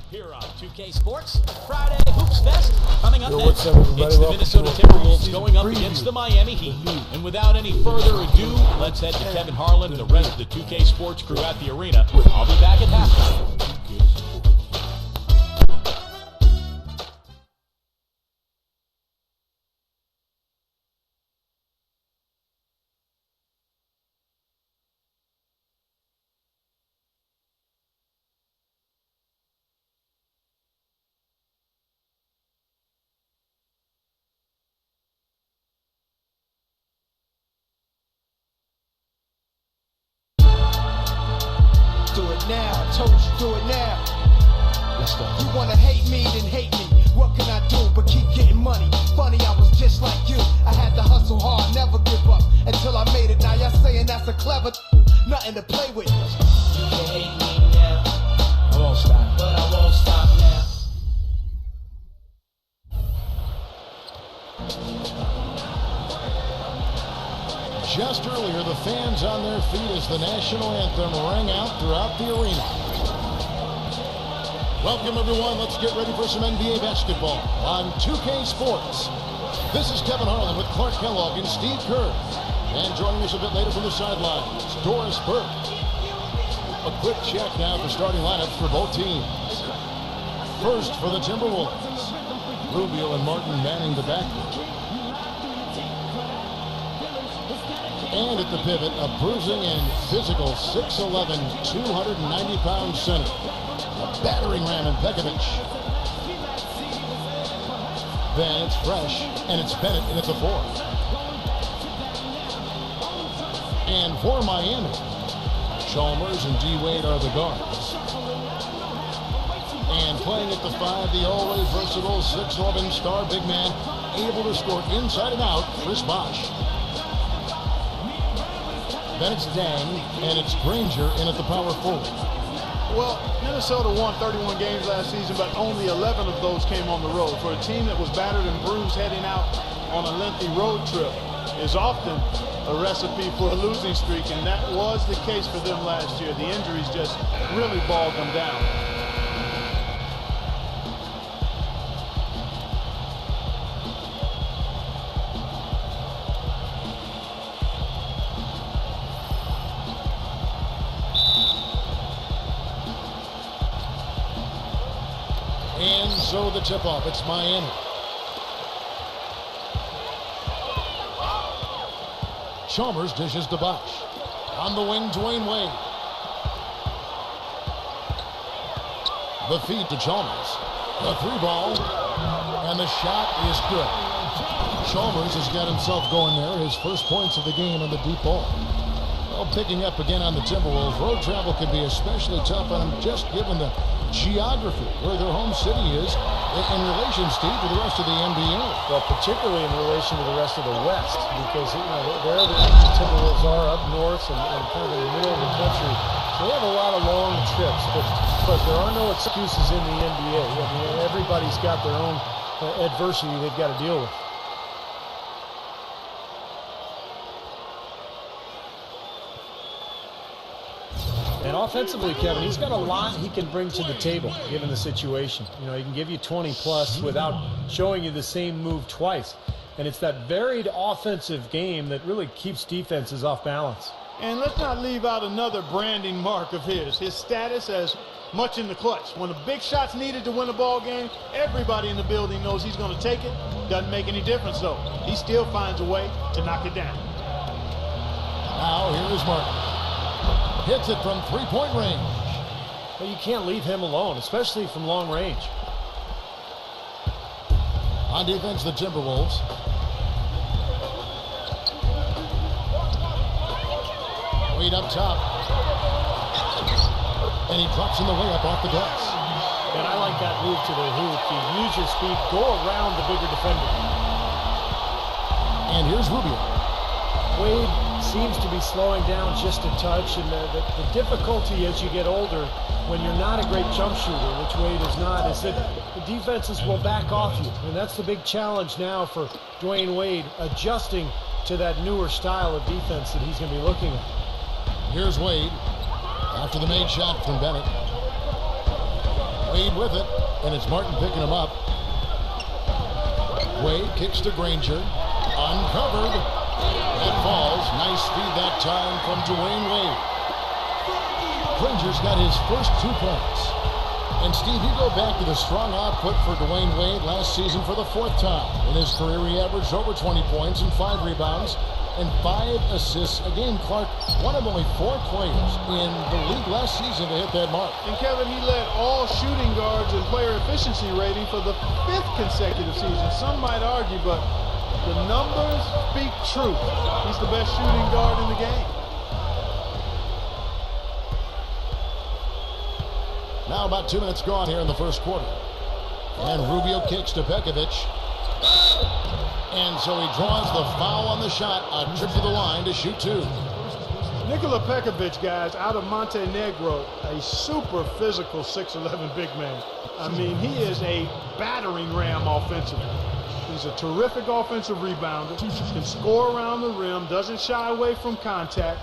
Here on 2K Sports, Friday Hoops Fest. Coming up next, what's up, everybody? it's the Welcome Minnesota to Timberwolves preseason going up preview. against the Miami Heat. And without any further ado, let's head to Kevin Harlan and the rest of the 2K Sports crew at the arena. I'll be back at halftime. Do it now, I told you do it now. Let's go. You wanna hate me, then hate me. What can I do but keep getting money? Funny, I was just like you. I had to hustle hard, never give up until I made it. Now y'all saying that's a clever, nothing to play with. You can hate me now, I won't stop. but I won't stop now. Just earlier, the fans on their feet as the national anthem rang out throughout the arena. Welcome, everyone. Let's get ready for some NBA basketball on 2K Sports. This is Kevin Harlan with Clark Kellogg and Steve Kerr. And joining us a bit later from the sidelines, Doris Burke. A quick check now for starting lineups for both teams. First for the Timberwolves, Rubio and Martin manning the backcourt. And at the pivot, a bruising and physical 6'11", 290-pound center. A battering ram in Pekovic. Then it's Fresh, and it's Bennett in at the fourth. And for Miami, Chalmers and D. Wade are the guards. And playing at the 5, the always versatile 6'11" star big man, able to score inside and out, Chris Bosh. Then it's Dang, and it's Granger in at the power forward. Well, Minnesota won 31 games last season, but only 11 of those came on the road. For a team that was battered and bruised heading out on a lengthy road trip is often a recipe for a losing streak, and that was the case for them last year. The injuries just really bogged them down. And so the tip-off, it's Miami. Chalmers dishes to Bosh. On the wing, Dwayne Wade. The feed to Chalmers. The three ball, and the shot is good. Chalmers has got himself going there, his first points of the game on the deep ball. Well, picking up again on the Timberwolves, road travel can be especially tough on them, just given the geography where their home city is in relation, Steve, to the rest of the NBA. Well, particularly in relation to the rest of the West, because there the Timberwolves are up north and kind of in the middle of the country. So they have a lot of long trips, but there are no excuses in the NBA. I mean, everybody's got their own adversity they've got to deal with. And offensively, Kevin, he's got a lot he can bring to the table, given the situation. You know, he can give you 20-plus without showing you the same move twice. And it's that varied offensive game that really keeps defenses off balance. And let's not leave out another branding mark of his status as much in the clutch. When a big shot's needed to win a ball game, everybody in the building knows he's going to take it. Doesn't make any difference, though. He still finds a way to knock it down. Now, here is Martin. Hits it from three-point range. But you can't leave him alone, especially from long range. On defense, the Timberwolves. Wade up top. And he drops in the way up off the glass. And I like that move to the hoop. You use your speed, go around the bigger defender. And here's Rubio. Wade seems to be slowing down just a touch, and the difficulty as you get older, when you're not a great jump shooter, which Wade is not, is that the defenses will back off you. And that's the big challenge now for Dwayne Wade, adjusting to that newer style of defense that he's going to be looking at. Here's Wade after the made shot from Bennett. Wade with it, and it's Martin picking him up. Wade kicks to Granger. Uncovered. That falls. Nice feed that time from Dwayne Wade. Granger's got his first 2 points. And Steve, you go back to the strong output for Dwayne Wade last season for the 4th time. In his career, he averaged over 20 points and 5 rebounds and 5 assists a game. Clark, one of only 4 players in the league last season to hit that mark. And Kevin, he led all shooting guards and player efficiency rating for the 5th consecutive season. Some might argue, but the numbers speak truth. He's the best shooting guard in the game. Now about 2 minutes gone here in the first quarter. And Rubio kicks to Pekovic. And so he draws the foul on the shot. A trip to the line to shoot 2. Nikola Pekovic, guys, out of Montenegro, a super physical 6'11" big man. I mean, he is a battering ram offensively. He's a terrific offensive rebounder, can score around the rim, doesn't shy away from contact.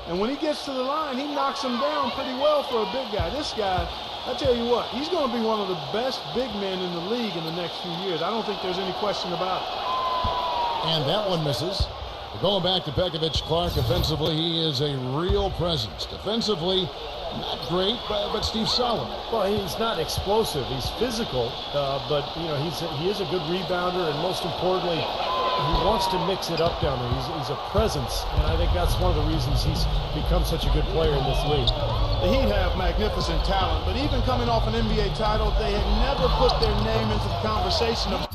And when he gets to the line, he knocks him down pretty well for a big guy. This guy, I tell you what, he's going to be one of the best big men in the league in the next few years. I don't think there's any question about it. And that one misses. Going back to Pekovic, Clark, offensively, he is a real presence. Defensively, not great, but Steve, solid. Well, he's not explosive. He's physical, but you know he is a good rebounder, and most importantly, he wants to mix it up down there. He's a presence, and I think that's one of the reasons he's become such a good player in this league. The Heat have magnificent talent, but even coming off an NBA title, they had never put their name into the conversation of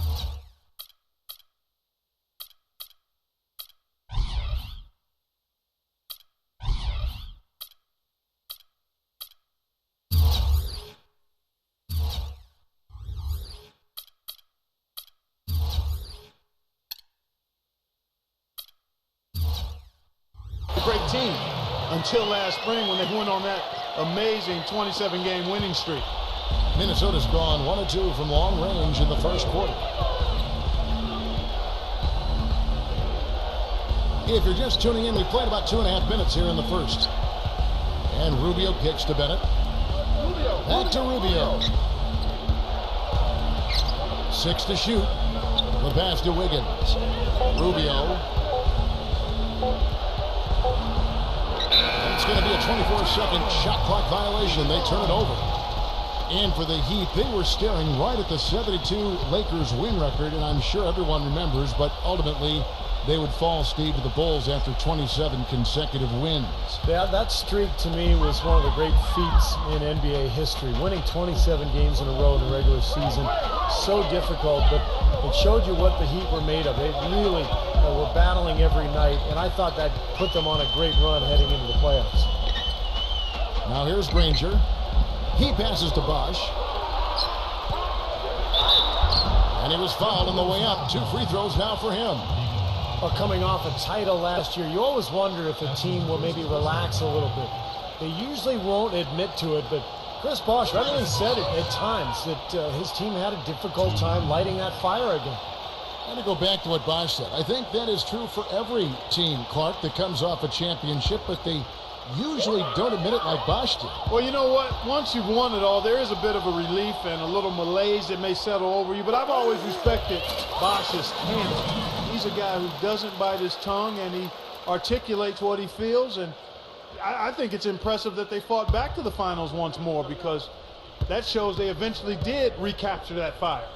great team until last spring when they went on that amazing 27-game winning streak. Minnesota's gone 1 of 2 from long range in the first quarter. If you're just tuning in, we played about 2.5 minutes here in the first. And Rubio kicks to Bennett. Back to Rubio. 6 to shoot. The pass to Wiggins. Rubio. It's going to be a 24-second shot clock violation. They turn it over. And for the Heat, they were staring right at the 72 Lakers win record, and I'm sure everyone remembers, but ultimately they would fall, Steve, to the Bulls after 27 consecutive wins. Yeah, that streak to me was one of the great feats in NBA history. Winning 27 games in a row in the regular season, so difficult, but it showed you what the Heat were made of. They really were battling every night, and I thought that put them on a great run heading into the playoffs. Now here's Granger. He passes to Bosch. And he was fouled on the way up. 2 free throws now for him. Well, coming off a title last year, you always wonder if a team will maybe relax a little bit. They usually won't admit to it, but Chris Bosh readily said it at times that his team had a difficult time lighting that fire again. I'm going to go back to what Bosh said. I think that is true for every team, Clark, that comes off a championship, but they usually don't admit it like Bosh did. Well, you know what? Once you've won it all, there is a bit of a relief and a little malaise that may settle over you, but I've always respected Bosh's candor. He's a guy who doesn't bite his tongue, and he articulates what he feels, and I think it's impressive that they fought back to the finals once more, because that shows they eventually did recapture that fire.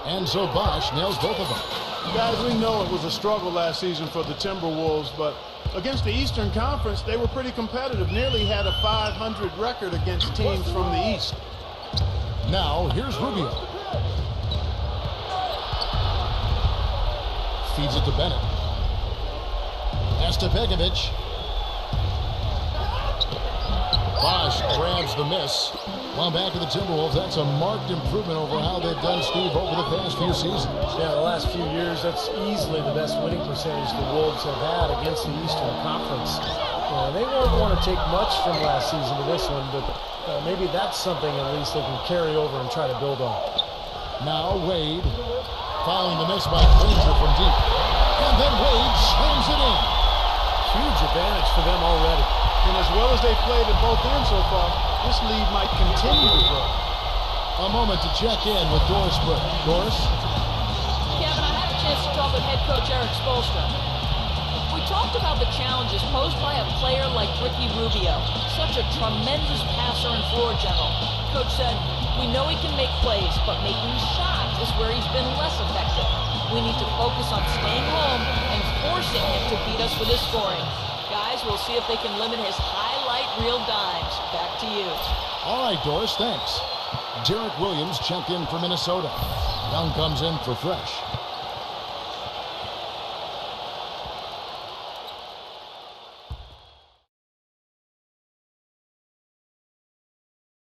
And so Bosh nails both of them. Guys, we know it was a struggle last season for the Timberwolves, but against the Eastern Conference, they were pretty competitive. Nearly had a 500 record against teams from the East. Now, here's Rubio. Feeds it to Bennett. Pass to Pekovic. Bosh grabs the miss. Well, back to the Timberwolves. That's a marked improvement over how they've done, Steve, over the past few seasons. Yeah, the last few years, that's easily the best winning percentage the Wolves have had against the Eastern Conference. They won't want to take much from last season to this one, but maybe that's something at least they can carry over and try to build on. Now Wade, following the miss by Granger from deep. And then Wade slams it in. Huge advantage for them already. And as well as they played at both ends so far, this lead might continue to grow. A moment to check in with Doris Burke. Doris? Kevin, I had a chance to talk with head coach Eric Spoelstra. We talked about the challenges posed by a player like Ricky Rubio, such a tremendous passer and floor general. Coach said, we know he can make plays, but making shots is where he's been less effective. We need to focus on staying home and forcing him to beat us with his scoring. Guys, we'll see if they can limit his highlight reel dimes. Back to you. All right, Doris, thanks. Derek Williams checked in for Minnesota. Young comes in for Fresh.